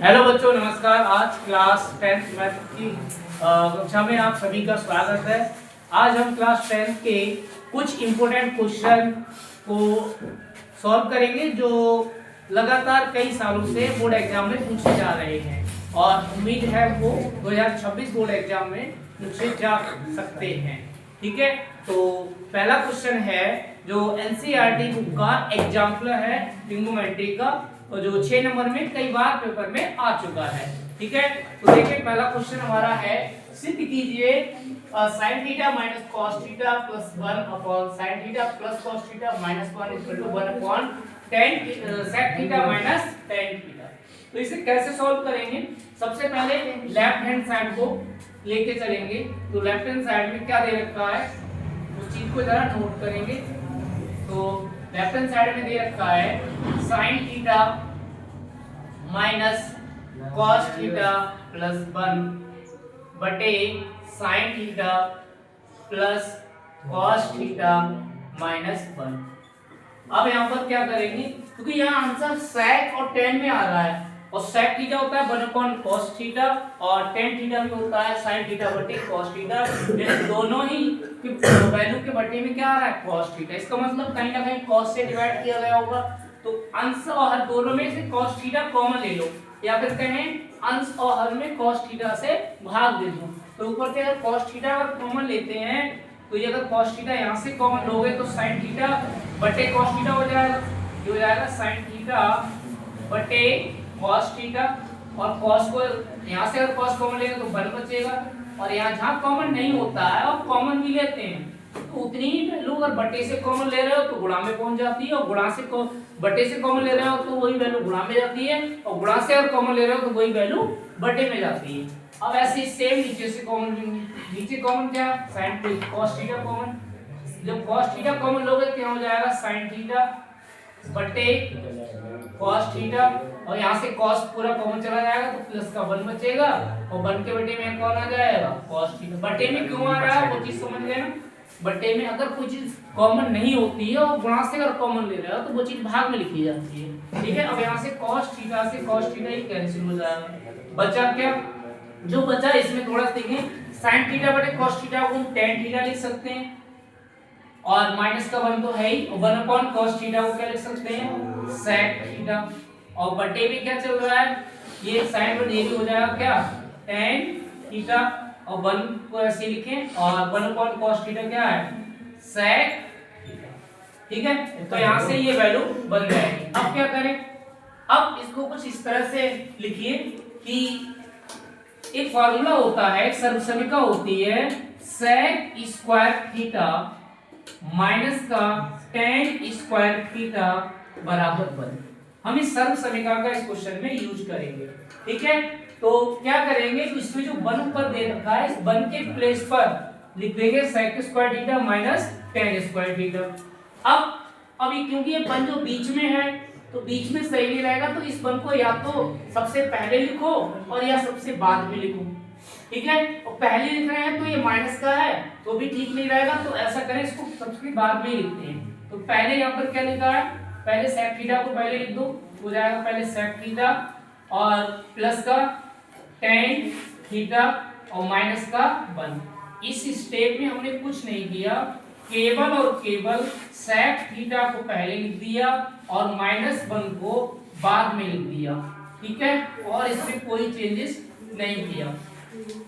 Hello बच्चों, नमस्कार। आज क्लास 10th मैथ की कक्षा में आप सभी का स्वागत है। आज हम क्लास 10th के कुछ इम्पोर्टेंट क्वेश्चन को सॉल्व करेंगे जो लगातार कई सालों से बोर्ड एग्जाम में पूछे जा रहे हैं और उम्मीद है वो 2026 बोर्ड एग्जाम में पूछे जा सकते हैं। ठीक है, तो पहला क्वेश्चन है जो एनसीईआरटी बुक का एग्जाम्पल है ट्रिग्नोमेट्री का, और जो 6 नंबर में कई बार पेपर में आ चुका है। ठीक है, तो देखिए पहला क्वेश्चन हमारा है, सिद्ध कीजिए sin theta minus cos theta plus 1 upon sin theta plus cos theta minus 1 equal to 1 upon tan sec theta minus tan theta. तो इसे कैसे सॉल्व करेंगे? सबसे पहले लेफ्ट हैंड साइड को लेके चलेंगे। तो लेफ्ट हैंड साइड में क्या दे रखा है उस चीज को जरा नोट करेंगे। तो लेफ्ट हैंड साइड में दे रखा है sin theta minus cos theta plus 1 बटे sin theta plus cos theta minus 1। अब यहाँ पर क्या करेंगे, क्योंकि यहाँ आंसर sec और tan में आ रहा है, और sec थीटा होता है 1 अपॉन cos थीटा और tan थीटा भी होता है sin थीटा बटे cos थीटा। दोनों ही वैल्यू के बटे में क्या आ रहा है cos थीटा। इसका मतलब कहीं ना कहीं cos से डिवाइड किया गया होगा। तो अंश और हर दोनों में से cos थीटा कॉमन ले लो, या फिर कहें अंश और हर में cos थीटा से भाग दे दो। तो ऊपर से अगर cos थीटा अगर कॉमन लेते हैं तो ये अगर cos थीटा यहाँ से कॉमन लोगे तो sin थीटा बटे cos थीटा हो जाएगा। ये हो जाएगा sin थीटा बटे cos थीटा, और cos को यहाँ से अगर cos कॉमन लेंगे तो 1 बचेगा, और यहाँ जहाँ कॉमन नहीं होता है और कॉमन भी लेते हैं तो उतनी ही वैल्यू अगर बटे से कॉमन ले रहे हो तो गुणा में पहुंच जाती है, और गुणा से बटे से कॉमन ले रहे हो तो वही वैल्यू गुणा में जाती है, और गुणा से अगर कॉमन ले रहे हो तो वही वैल्यू बटे में जाती है। अब ऐसे सेम नीचे से कॉमन लेंगे। नीचे कॉमन क्या sin cos थीटा कॉमन, जब cos थीटा कॉमन लोगे तो क्या हो जाएगा sin थीटा बटे cos थीटा, और यहाँ से cos पूरा कॉमन चला जाएगा तो प्लस का 1 बचेगा, और 1 के बटे में कौन आ जाएगा cos थीटा। बटे में क्यों आ रहा है वो चीज समझ गए ना। बटे में अगर कोई चीज कॉमन नहीं होती है और गुणा से अगर कॉमन ले रहे हो तो वो चीज भाग में लिखी जाती है। ठीक है, अब यहाँ से cos थीटा से cos थीटा ही कैंसिल हो जाएगा। बचा क्या, जो बचा इसमें थोड़ा देखें, sin थीटा बटे cos थीटा को हम tan थीटा लिख सकते हैं, और माइनस का 1 तो है ही, 1 अपॉन cos थीटा को क्या लिख सकते हैं sec थीटा, और बटे में क्या चल रहा है ये sin और ये भी हो जाएगा क्या tan थीटा, और 1 को ऐसे लिखें, और 1 अपॉन cos थीटा क्या है sec थीटा। ठीक है, तो यहाँ से ये वैल्यू बन जाएगी। अब क्या करें, अब इसको कुछ इस तरह से लिखिए कि एक फार्मूला होता है, एक सर्वसमीका होती है sec स्क्वायर थीटा माइनस का tan स्क्वायर थीटा बराबर 1। हम इस सर्वसमीका का इस क्वेश्चन में यूज करेंगे। ठीक है, तो क्या करेंगे, तो इसमें जो 1 ऊपर दे रखा है इस 1 के प्लेस पर लिख देंगे sec square theta minus tan square theta. अब अभी क्योंकि ये 1 जो बीच में है तो बीच में सही नहीं रहेगा, तो इस 1 को या तो सबसे पहले लिखो और या सबसे बाद में लिखो। ठीक है, और पहले लिख रहे हैं तो ये माइनस का है तो भी ठीक नहीं रहेगा, तो ऐसा करें इसको सबसे बाद में लिखते हैं। तो पहले यहाँ पर क्या लिखा है, पहले sec थीटा को पहले लिख दो, हो जाएगा पहले sec थीटा और प्लस का tan थीटा और माइनस का 1। इस स्टेप में हमने कुछ नहीं किया, केवल और केवल sec थीटा को पहले लिख दिया और माइनस 1 को बाद में लिख दिया। ठीक है, और इसमें कोई चेंजेस नहीं किया।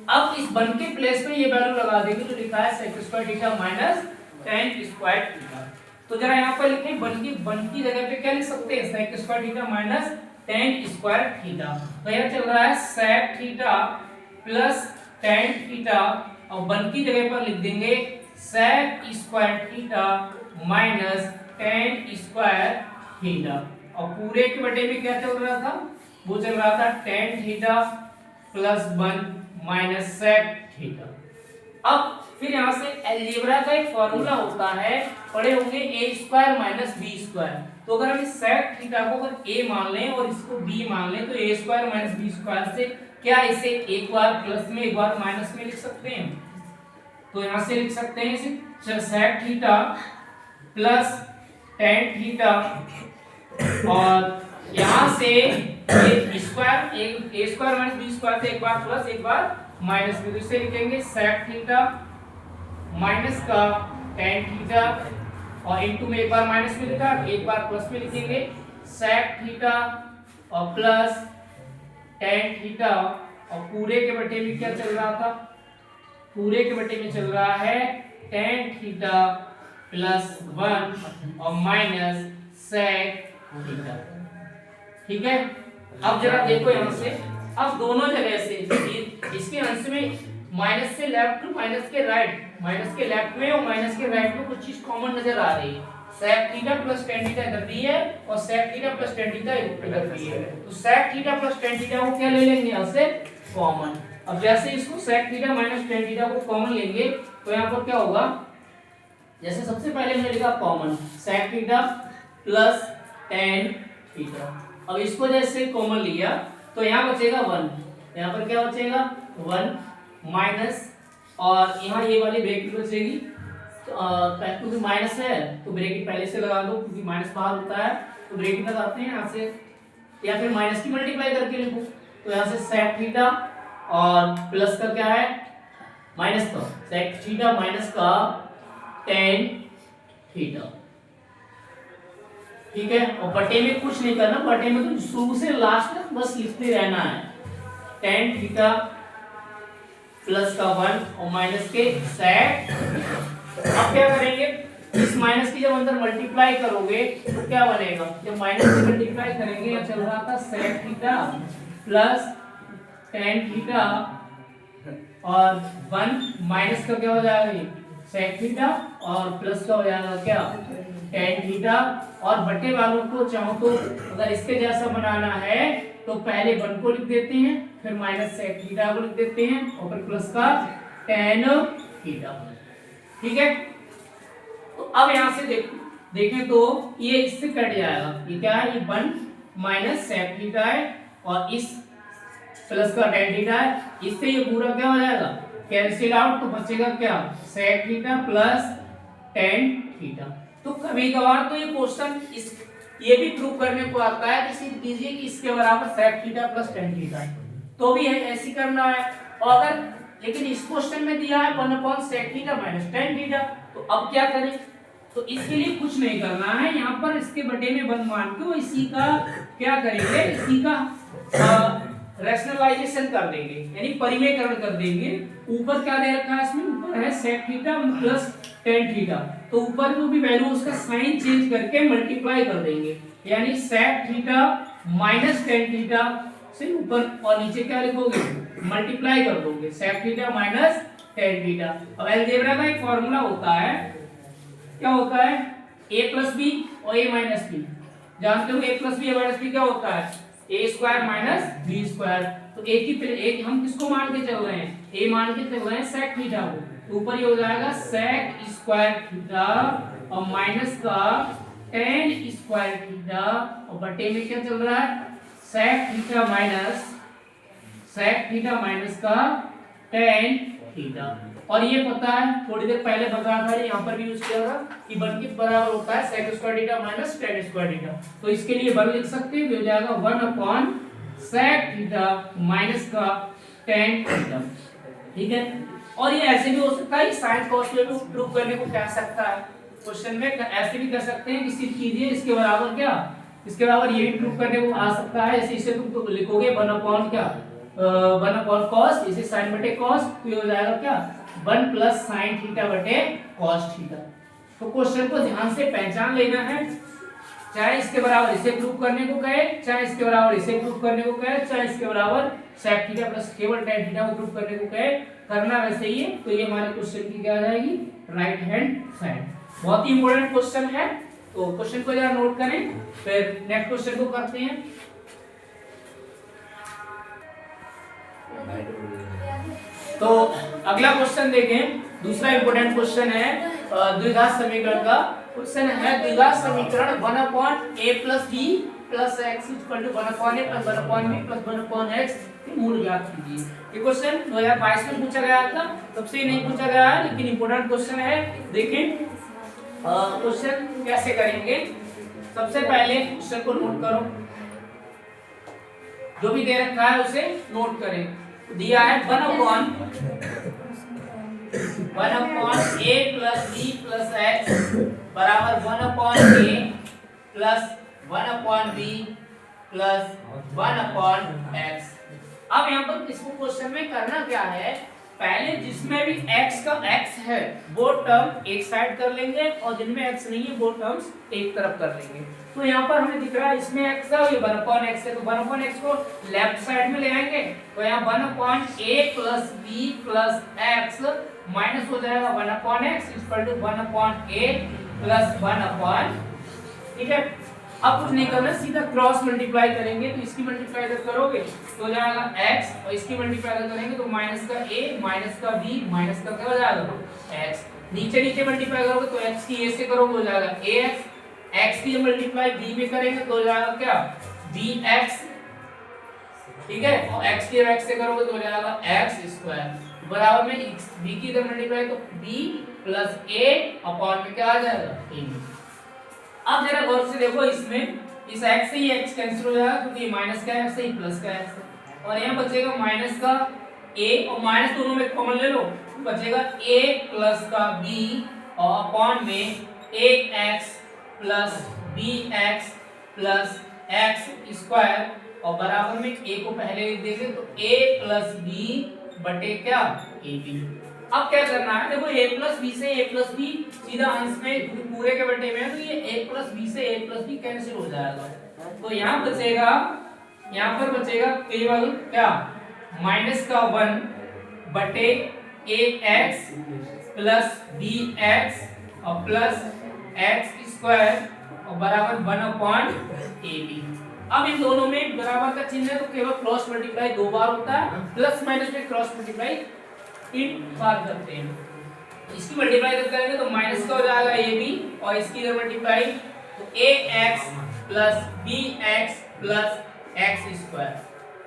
अब इस 1 के प्लेस में ये वैल्यू लगा देंगे जो लिखा है sec square theta minus tan square theta. तो जरा यहाँ पर लिखें 1 की जगह पे क्या लिख सकते हैं sec square theta minus tan square theta. तो यह चल रहा है sec theta plus tan theta, और 1 की जगह पर लिख देंगे sec square theta minus tan square theta, और पूरे के बटे में क्या चल रहा था, वो चल रहा था tan theta plus 1 minus sec theta. अब फिर यहाँ से अलजेब्रा का एक फॉर्मूला होता है, पढ़े होंगे a square minus b square. तो अगर हम इस sec थीटा को अगर a मान लें और इसको b मान लें तो a square minus b square से क्या इसे एक बार प्लस में एक बार माइनस में लिख सकते हैं। तो यहाँ से लिख सकते हैं इसे sec theta plus tan theta, और यहाँ से ये स्क्वायर एक a square minus b square से एक बार प्लस एक बार माइनस में, तो इसे लिखेंगे sec थीटा माइनस का tan थीटा और इनटू में एक बार माइनस में लिखा एक बार प्लस में लिखेंगे sec थीटा और प्लस tan थीटा और पूरे के बटे में क्या चल रहा था, पूरे के बटे में चल रहा है tan थीटा प्लस 1 और माइनस sec थीटा। ठीक है, अब जरा देखो यहां से, अब दोनों जगह से इसके अंश में माइनस से लेफ्ट टू माइनस के राइट, माइनस के लेफ्ट में और माइनस के राइट में कुछ चीज कॉमन नजर आ रही है। sec theta plus tan theta इधर भी है और sec theta plus tan theta इधर भी है, तो sec theta plus tan theta को क्या ले लेंगे यहां से कॉमन। अब जैसे इसको sec theta minus tan theta को कॉमन लेंगे तो यहां पर क्या होगा, जैसे सबसे पहले हमने लिखा common sec theta plus tan theta, अब इसको जैसे कॉमन लिया तो यहाँ बचेगा 1, यहाँ पर क्या बचेगा 1 माइनस और यहाँ ये वाली ब्रैकेट बचेगी, तो क्योंकि माइनस है तो ब्रैकेट पहले से लगा दो, क्योंकि माइनस बाहर होता है तो ब्रैकेट लगाते हैं यहाँ से, या फिर माइनस की मल्टीप्लाई करके लिखो, तो यहाँ से sec थीटा और प्लस का क्या है माइनस का sec थीटा माइनस का tan थीटा। ठीक है, और बटे में कुछ नहीं करना, बटे में तो शुरू से लास्ट तक बस लिखते रहना है tan थीटा प्लस का 1 और माइनस के sec। अब क्या करेंगे, इस माइनस की जब अंदर मल्टीप्लाई करोगे तो क्या बनेगा, जब माइनस से मल्टीप्लाई करेंगे यहाँ चल रहा था sec theta plus tan theta और 1 माइनस का क्या हो जाएगा ये sec थीटा और प्लस का हो जाएगा क्या tan थीटा, और बटे वालों को चाहो तो अगर इसके जैसा बनाना है तो पहले 1 को लिख देते हैं, फिर माइनस sec थीटा को लिख देते हैं और फिर प्लस का tan थीटा। ठीक है, तो अब यहां से देखें तो ये इससे कट जाएगा, ये क्या है, ये 1 माइनस sec थीटा है और इस प्लस का tan थीटा है, इससे ये पूरा क्या हो जाएगा कैंसिल आउट, तो बचेगा क्या sec theta plus tan theta. तो कभी कभार तो ये क्वेश्चन इस ये भी प्रूव करने को आता है, जैसे दीजिए कि इसके बराबर sec theta plus tan theta है तो भी है ऐसे करना है, और अगर लेकिन इस क्वेश्चन में दिया है 1 sec theta minus tan theta, तो अब क्या करें, तो इसके लिए कुछ नहीं करना है, यहाँ पर इसके बटे में 1 मान के इसी का क्या करेंगे, इसी का रैशनलाइजेशन कर देंगे, यानी परिमेयकरण कर देंगे। ऊपर क्या दे रखा है इसमें, ऊपर है sec theta plus tan theta, तो ऊपर जो भी वैल्यू उसका साइन चेंज करके मल्टीप्लाई कर देंगे, यानी sec theta minus tan theta से ऊपर और नीचे क्या लिखोगे मल्टीप्लाई कर दोगे sec theta minus tan theta. अब अलजेब्रा का एक फॉर्मूला होता है, क्या होता है a प्लस बी और a माइनस बी, जानते हो a plus b minus b क्या होता है a square minus b square, तो एक हम किसको मान के चल रहे हैं, a मान के चल रहे हैं sec थीटा को, तो ऊपर ये हो जाएगा sec स्क्वायर थीटा और माइनस का tan स्क्वायर थीटा और बटे में क्या चल रहा है sec थीटा माइनस का tan थीटा। और ये पता है थोड़ी देर पहले बताया था, यहाँ पर भी यूज किया था कि 1 के बराबर होता है sec square theta minus tan square theta, तो इसके लिए 1 लिख सकते हैं, तो हो जाएगा 1 sec थीटा माइनस का tan थीटा। ठीक है, और ये ऐसे भी हो सकता है, साइन कॉस में भी प्रूव करने को कह सकता है, क्वेश्चन में ऐसे भी कर सकते हैं कि सिर्फ कीजिए इसके बराबर क्या, इसके बराबर ये भी प्रूव करने को आ सकता है, जैसे इसे तुम लिखोगे 1 क्या 1 cos, इसे sin बटे cos, तो ये हो जाएगा क्या 1 प्लस sin थीटा बटे cos थीटा। तो क्वेश्चन को ध्यान से पहचान लेना है, चाहे इसके बराबर इसे प्रूव करने को कहे, चाहे इसके बराबर इसे प्रूव करने को कहे, चाहे इसके बराबर sec थीटा प्लस केवल tan थीटा को प्रूव करने को कहे, करना वैसे ही है। तो ये हमारे क्वेश्चन की क्या आ जाएगी राइट हैंड साइड, बहुत ही इंपॉर्टेंट क्वेश्चन है, तो क्वेश्चन को जरा नोट करें, फिर नेक्स्ट क्वेश्चन को करते हैं। तो अगला क्वेश्चन देखें, दूसरा इंपॉर्टेंट क्वेश्चन है द्विघात समीकरण का। क्वेश्चन है द्विघात समीकरण 1/a + b + x = 1/a + 1/b + 1/x के मूल ज्ञात कीजिए। ये क्वेश्चन 2022 में पूछा गया था, तब से नहीं पूछा गया है, लेकिन इंपॉर्टेंट क्वेश्चन है। देखें क्वेश्चन कैसे करेंगे, सबसे पहले क्वेश्चन को नोट करो। जो भी दे रखा है उसे नोट करें। दिया है 1/a plus b plus x बराबर 1/a plus 1/b plus 1/x। अब यहाँ पर इसको क्वेश्चन में करना क्या है, पहले जिसमें भी x का x है वो टर्म एक साइड कर लेंगे और जिनमें x नहीं है वो टर्म्स एक तरफ कर लेंगे। तो यहाँ पर हमें दिख रहा है इसमें x है और ये 1/x है, तो 1/x को लेफ्ट साइड में ले आएंगे तो यहाँ 1/a plus b plus x minus हो जाएगा 1/x equal to 1/a plus 1/, ठीक है। अब कुछ नहीं करना, सीधा क्रॉस मल्टीप्लाई करेंगे तो इसकी मल्टीप्लाई अगर करोगे तो हो जाएगा x और इसकी मल्टीप्लाई अगर करेंगे तो माइनस का a माइनस का b माइनस का क्या हो जाएगा x। नीचे नीचे मल्टीप्लाई करोगे तो x की a से करोगे हो जाएगा ax, x की मल्टीप्लाई b में करेंगे तो हो जाएगा क्या bx, ठीक है। और x की x से करोगे तो हो जाएगा x स्क्वायर बराबर में b की इधर मल्टीप्लाई तो b प्लस a अपॉन में क्या आ जाएगा a। अब जरा गौर से देखो, इसमें इस x से ही x कैंसिल हो जाएगा क्योंकि माइनस का x से ही प्लस का x है और यहाँ बचेगा माइनस का a और माइनस दोनों में कॉमन ले लो, बचेगा a प्लस का b और अपॉन में ax plus bx plus x square और बराबर में a को पहले लिख देंगे तो a प्लस b बटे क्या ab। अब क्या करना है, देखो a प्लस b से a प्लस b सीधा अंश में पूरे के बटे में है तो ये a प्लस b से a प्लस b कैंसिल हो जाएगा। तो यहाँ बचेगा, यहाँ पर बचेगा केवल क्या माइनस का 1 बटे ax प्लस bx और प्लस x स्क्वायर और बराबर 1/ab। अब इन दोनों में बराबर का चिन्ह है तो केवल क्रॉस मल्टीप्लाई 2 बार होता है, प्लस माइनस में क्रॉस मल्टीप्लाई 3 बार करते हैं। इसकी मल्टीप्लाई जब करेंगे तो माइनस का हो जाएगा ab और इसकी इधर मल्टीप्लाई तो ax plus bx plus x square.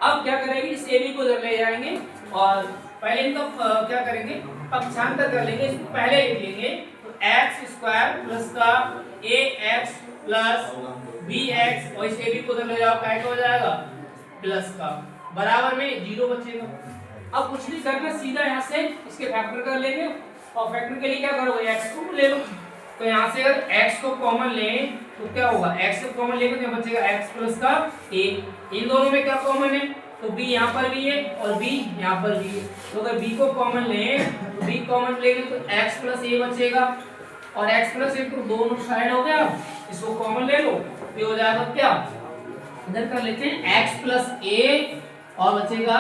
अब क्या करेंगे, इस ab को इधर ले जाएंगे और पहले इनका क्या करेंगे पक्षांतर कर लेंगे, इसको पहले लिख लेंगे तो x स्क्वायर प्लस का ax प्लस bx और इस ab को इधर ले जाओ क्या हो जाएगा प्लस का बराबर में 0 बचेगा। अब कुछ नहीं करना, सीधा यहाँ से इसके फैक्टर कर लेंगे और फैक्टर के लिए क्या करोगे x को ले लो तो यहाँ से अगर x को कॉमन लें तो क्या होगा x को कॉमन लेंगे तो बचेगा x प्लस का a। इन दोनों में क्या कॉमन है तो b यहाँ पर भी है और b यहाँ पर भी है, तो अगर b को कॉमन लें तो b कॉमन लेंगे तो x प्लस a बचेगा और x प्लस a तो दोनों साइड हो गया, इसको कॉमन ले लो तो हो जाएगा क्या इधर कर लेते हैं x प्लस a और बचेगा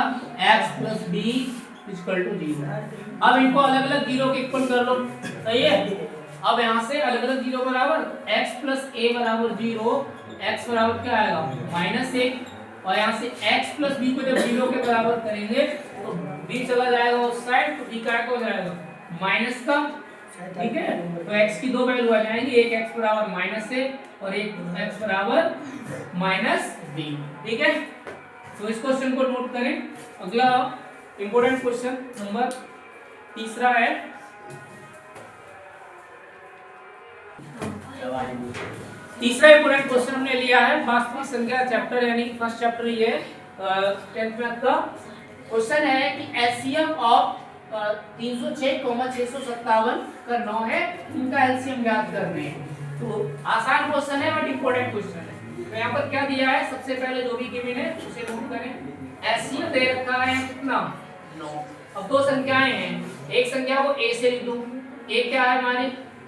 x plus b equal to 0। अब इनको अलग अलग जीरो के इक्वल कर लो, सही है। अब यहाँ से अलग अलग जीरो बराबर x प्लस a बराबर 0, x बराबर क्या आएगा -1 और यहाँ से x प्लस b को जब 0 के बराबर करेंगे तो b चला जाएगा उस साइड तो b क्या हो जाएगा माइनस का, ठीक है। तो x की दो वैल्यू आ जाएंगी, एक x बराबर -1 और एक x बराबर -b, ठीक है। तो इस क्वेश्चन को नोट करें। अगला इंपॉर्टेंट क्वेश्चन नंबर 3 है, तीसरा इंपॉर्टेंट क्वेश्चन हमने लिया है वास्तविक संख्या चैप्टर यानी फर्स्ट चैप्टर ये 10th मैथ का क्वेश्चन है कि एलसीएम ऑफ 306,657 का 9 है, इनका एलसीएम ज्ञात करने है। तो आसान क्वेश्चन है बट इंपॉर्टेंट क्वेश्चन है। तो यहाँ पर क्या दिया है, सबसे पहले जो भी गिवन है उसे नोट करें। एलसीएम दे रखा है कितना 9। अब दो संख्याएं हैं, एक संख्या को a से लिख दूं, एक क्या है हमारी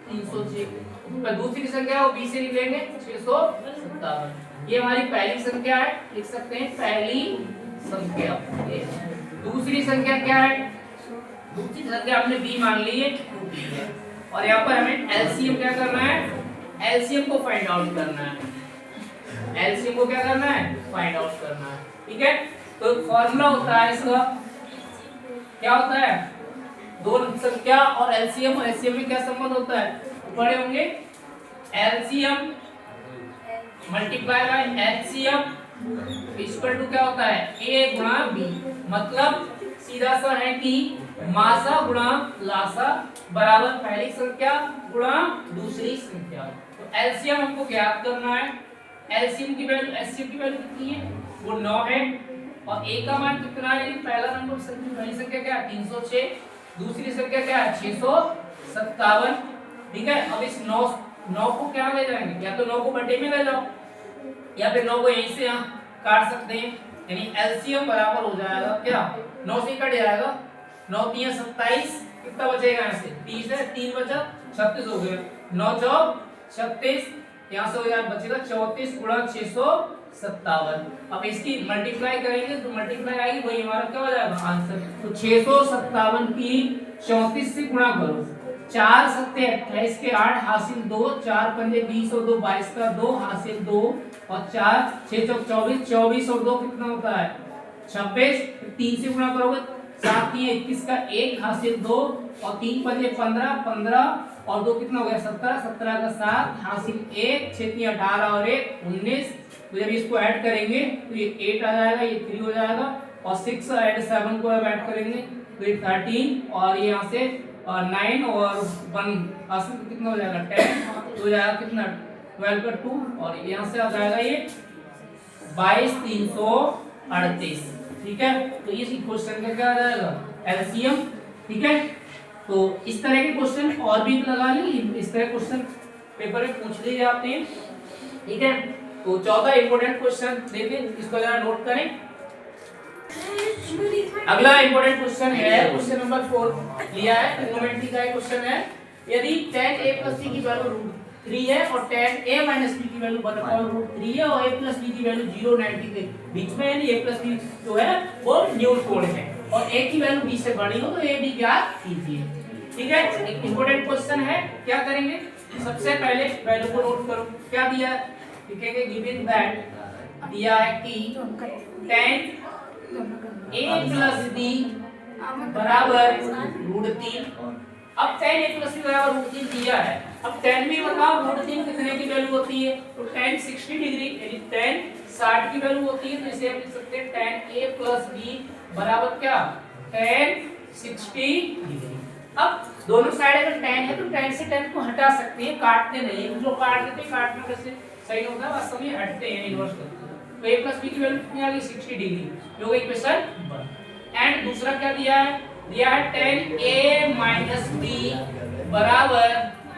306, तो दूसरी संख्या को b से लिख लेंगे 657। ये हमारी पहली संख्या है, लिख सकते हैं पहली संख्या। दूसरी संख्या क्या है, दूसरी संख्या हमने b मान ली है 2b है और यहाँ पर हमें एलसीएम क्या करना है, एलसीएम को फाइंड आउट करना है। एलसीएम को क्या करना है फाइंड आउट करना है, ठीक है। तो फॉर्मूला होता है इसका, क्या होता है दोनों संख्या और एलसीएम, और एलसीएम में क्या संबंध होता है पढ़े होंगे, LCM multiply by LCM equal to क्या होता है a गुणा b, मतलब सीधा सा है कि मासा गुणा लासा बराबर पहली संख्या गुणा दूसरी संख्या। तो एलसीएम हमको ज्ञात करना है। एलसीएम की वैल्यू, एचसीएफ की वैल्यू कितनी है वो 9 है, और a का मान कितना है? पहला नंबर पहली संख्या क्या है? 306, दूसरी संख्या क्या है? 657। ठीक है, अब इस 9 को क्या ले जाएंगे? या तो 9 को बटे में ले जाओ या फिर 9 को यहीं से यहाँ काट सकते हैं, यानी एलसीएम बराबर हो जाएगा क्या? 9 से कट जाएगा, 9 3 27, कितना बचेगा? यहाँ से 30 है, 3 बचा 36 हो गया, 9 चौक 36, यहाँ से हो जाएगा बचेगा 34 गुणा 657। अब इसकी मल्टीप्लाई करेंगे तो मल्टीप्लाई आएगी, वही हमारा क्या हो जाएगा आंसर। तो 657 की 34 से गुणा करो, 4 सत्ते 28 के 8 हासिल 2, 4 पंजे 20 और 2 22 का 2 हासिल 2 और 4 6 चौक 24, 24 और 2 कितना होता है? 26, 3 से गुणा करोगे 7 3 21 का 1 हासिल 2 और 3 पंजे 15, 15 और 2 कितना हो गया? 17, 17 का 7 हासिल 1, 6 3 18 और 1 19। तो जब इसको ऐड करेंगे तो ये 8 आ जाएगा, ये 3 हो जाएगा और 6 ऐड 7 को ऐड करेंगे तो ये 13 और ये यहाँ से 9 और 1 हासिल कितना हो जाएगा? 10 तो हो जाएगा कितना? 12 का 2 और यहाँ से आ जाएगा ये 22 338। ठीक है, तो इस क्वेश्चन का क्या आ जाएगा? एलसीएम। ठीक है, तो इस तरह के क्वेश्चन और भी लगा लेंगे, इस तरह क्वेश्चन पेपर में पूछ लिए जाते हैं। ठीक है, तो 14 इंपॉर्टेंट क्वेश्चन देखें, इसको जरा नोट करें। अगला इंपॉर्टेंट क्वेश्चन है क्वेश्चन नंबर 4 लिया है, ट्रिग्नोमेट्री का क्वेश्चन है। यदि tan a + c की वैल्यू √3 है और tan a - b की वैल्यू √3 है और a + b की वैल्यू 0 90 के बीच में, यानी a + b जो है वो न्यूल कोण है और a की वैल्यू b से बड़ी हो तो a b ज्ञात कीजिए। ठीक है, एक इंपॉर्टेंट क्वेश्चन है। क्या करेंगे? सबसे पहले वैल्यू को नोट करो। क्या दिया है? लिखेंगे गिवन दैट दिया है कि tan a + b बराबर √3। अब tan a + b बराबर √3 दिया है। अब tan में बताओ √3 कितने की वैल्यू होती है? तो tan 60 डिग्री, यानी tan 60 की वैल्यू होती है, तो इसे हम लिख सकते हैं tan a + b बराबर क्या? tan 60 degree. अब दोनों साइड अगर tan है तो tan से tan को हटा सकते हैं, काटते नहीं है। जो काट देते हैं, काटने कैसे सही होता है, वास्तव में हटते हैं, इन्वर्स करते हैं। तो a + b की वैल्यू कितनी आ गई? 60 डिग्री, जो होगा इक्वेशन 1। एंड दूसरा क्या दिया है? दिया है tan a - b बराबर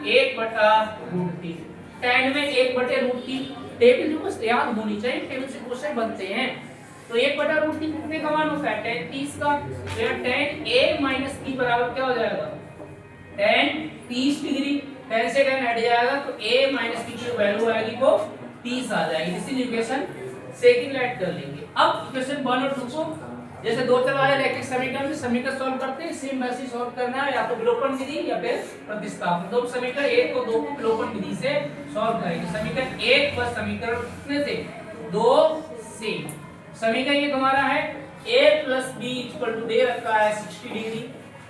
1/√3। tan में 1/√3 टेबल जो बस याद होनी चाहिए, टेबल से क्वेश्चन बनते हैं। तो 1/√3 कितने का मान होता है? tan 30 का। तो यहाँ tan a - b बराबर क्या हो जाएगा? tan 30 degree. tan से tan हट जाएगा तो a - b की जो वैल्यू आएगी वो 30 आ जाएगी। इसी इक्वेशन सेकंड ऐड कर लेंगे। अब इक्वेशन 1 और 2 को जैसे दो चर वाले रैखिक समीकरण में समीकरण सॉल्व करते हैं, सेम वैसे सॉल्व करना है, या तो विलोपन विधि या फिर प्रतिस्थापन। तो समीकरण 1 और 2 को विलोपन विधि से सॉल्व करेंगे। समीकरण 1 व समीकरण कितने से? 2 से। समीकरण ये हमारा है a + b = दे रखा है 60 डिग्री,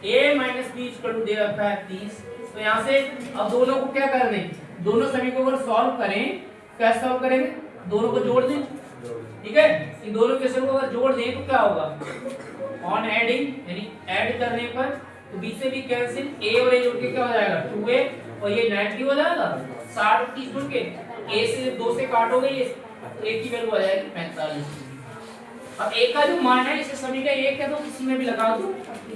a - b = दे रखा है 30। तो यहाँ से अब दोनों को क्या करना है? दोनों समीकरणों को सॉल्व करें। कैसे सॉल्व करेंगे? दोनों को जोड़ दें। ठीक है, इन दोनों इक्वेशन को अगर जोड़ दें तो क्या होगा? ऑन एडिंग, यानी ऐड करने पर तो b से b कैंसिल, a और a जोड़ के क्या हो जाएगा? 2a और ये 90 हो जाएगा। 60 30 जोड़ के a से 2 से काटोगे, ये a की वैल्यू आ जाएगी 45। अब a का जो मान है, इसे समीकरण 1 है तो किसी में भी लगा दो,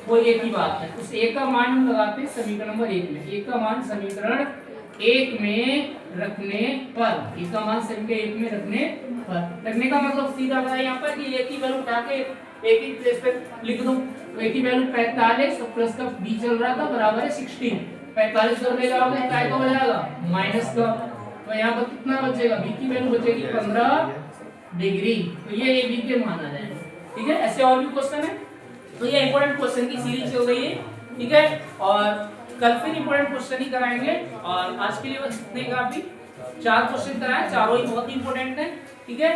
वो एक ही बात है। उस a का मान हम लगाते हैं समीकरण नंबर 1 में। a का मान समीकरण 1 में रखने पर, a का मान समीकरण 1 में रखने का मतलब सीधा बताया यहाँ पर कि a की वैल्यू उठा के a की प्लेस पे लिख दो। तो a की वैल्यू 45 और प्लस का b चल रहा था बराबर है 16। 45 कर ले जाओगे तो क्या हो जाएगा? माइनस का। तो यहाँ पर कितना बचेगा? b की वैल्यू बचेगी 15 डिग्री। तो ये a b के मान आ जाएंगे। ठीक है, ऐसे और भी क्वेश्चन है। तो ये इंपॉर्टेंट क्वेश्चन की सीरीज चल रही है। ठीक है, और कल फिर इंपॉर्टेंट क्वेश्चन ही कराएंगे। और आज के लिए बस इतने काफी। 4 क्वेश्चन कराए, चारों ही बहुत इंपॉर्टेंट है। ठीक है,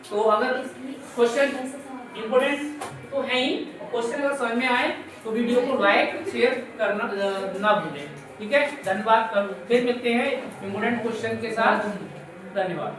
तो अगर क्वेश्चन इंपॉर्टेंट तो है ही, क्वेश्चन अगर समझ में आए तो वीडियो को लाइक शेयर करना ना भूलें। ठीक है, धन्यवाद। फिर मिलते हैं इंपॉर्टेंट क्वेश्चन के साथ। धन्यवाद।